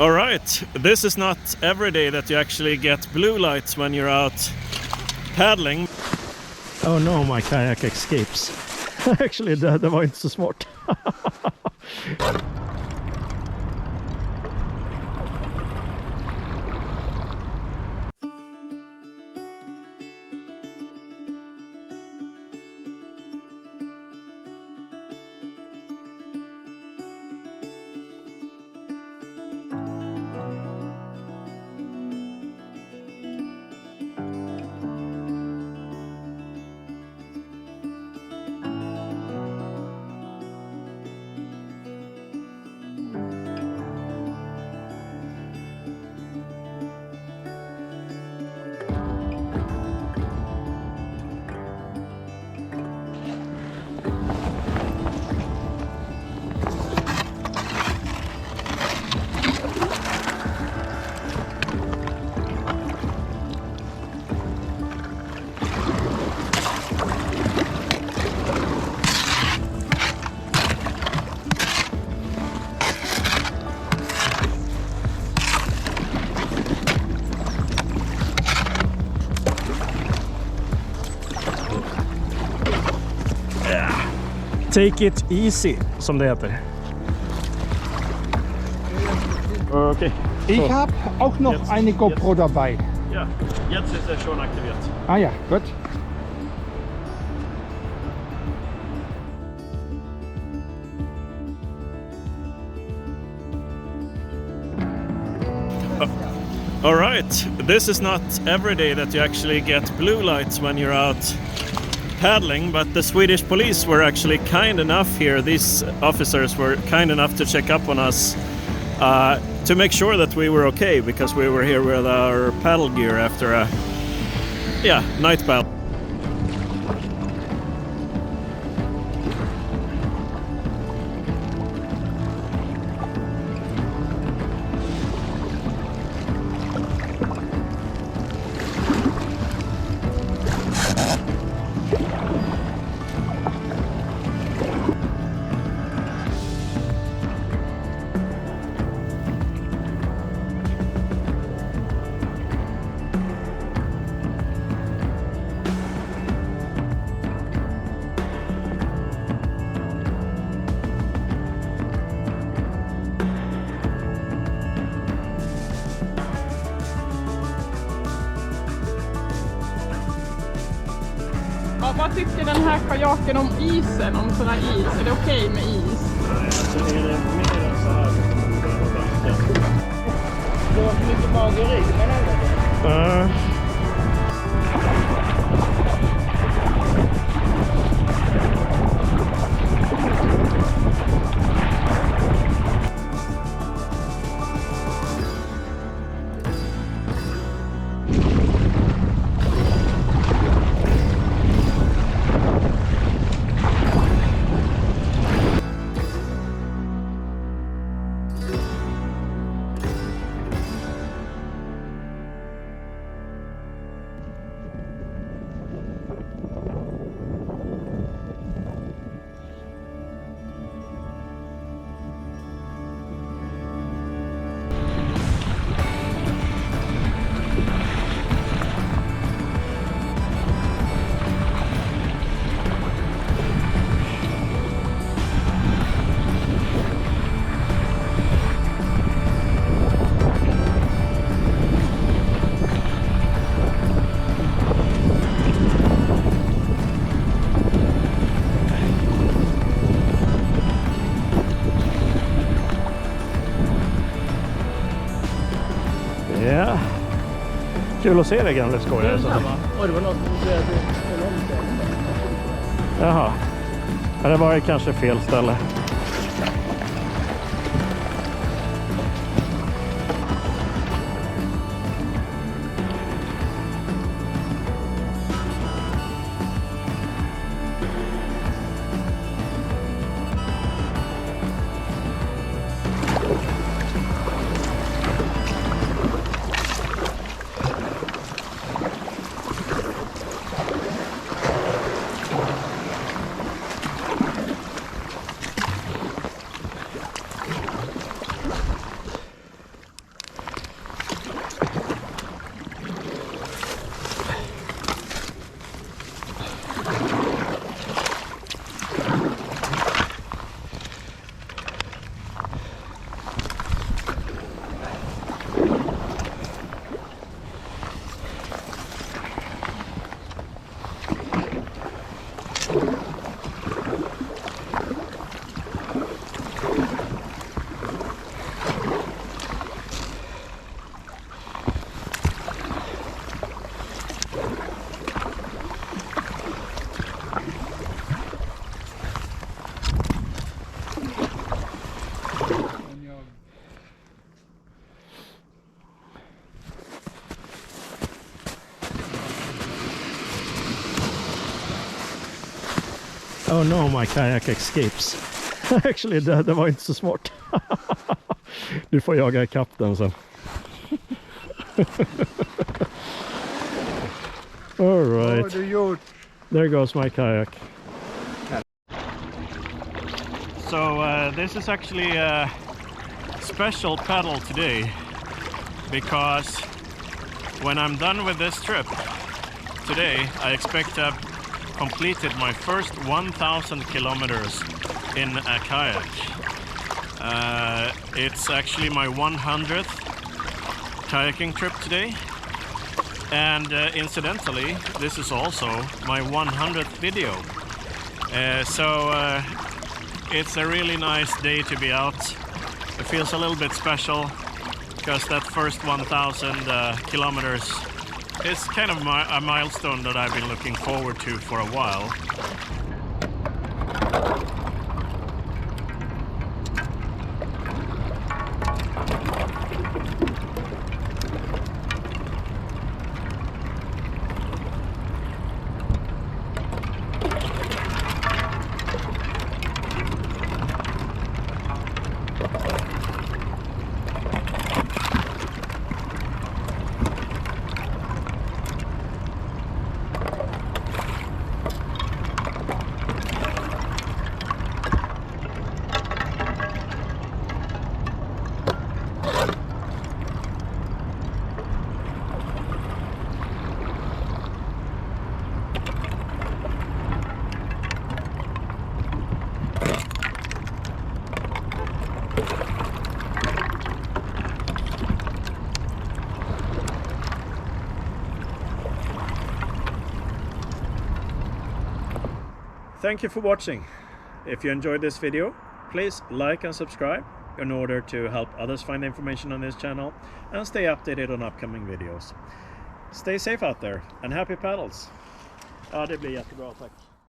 All right, this is not every day that you actually get blue lights when you're out paddling. Oh no, my kayak escapes. Actually, det var inte så smart. Take it easy, som det heter. Okay. Ich habe auch noch eine GoPro dabei. Ja, jetzt ist er schon aktiviert. Ah ja, gut. All right, this is not every day that you actually get blue lights when you're out paddling, but the Swedish police were actually kind enough here. These officers were kind enough to check up on us to make sure that we were okay, because we were here with our paddle gear after a night paddle. Vad tycker den här kajaken om isen? Om sån här is? Är det okej med is? Nej, alltså är det mer än så här så kommer det vara bättre. Du har för mycket mageri, men ändå. Ja, kul att se dig, gamla skojare. Och det var något som blev enormt. Jaha, det var ju kanske fel ställe. Oh no, my kayak escapes. Actually, det var inte så smart. Du får jaga ikapp den sen. All right. There goes my kayak. So this is actually a special paddle today, because when I'm done with this trip today, I expect to have completed my first 1,000 kilometers in a kayak. It's actually my 100th kayaking trip today, and incidentally, this is also my 100th video. So it's a really nice day to be out. It feels a little bit special because that first 1,000 kilometers is kind of a milestone that I've been looking forward to for a while. Thank you for watching. If you enjoyed this video, please like and subscribe in order to help others find information on this channel and stay updated on upcoming videos. Stay safe out there and happy paddles! Ja, det blir jättebra, tack.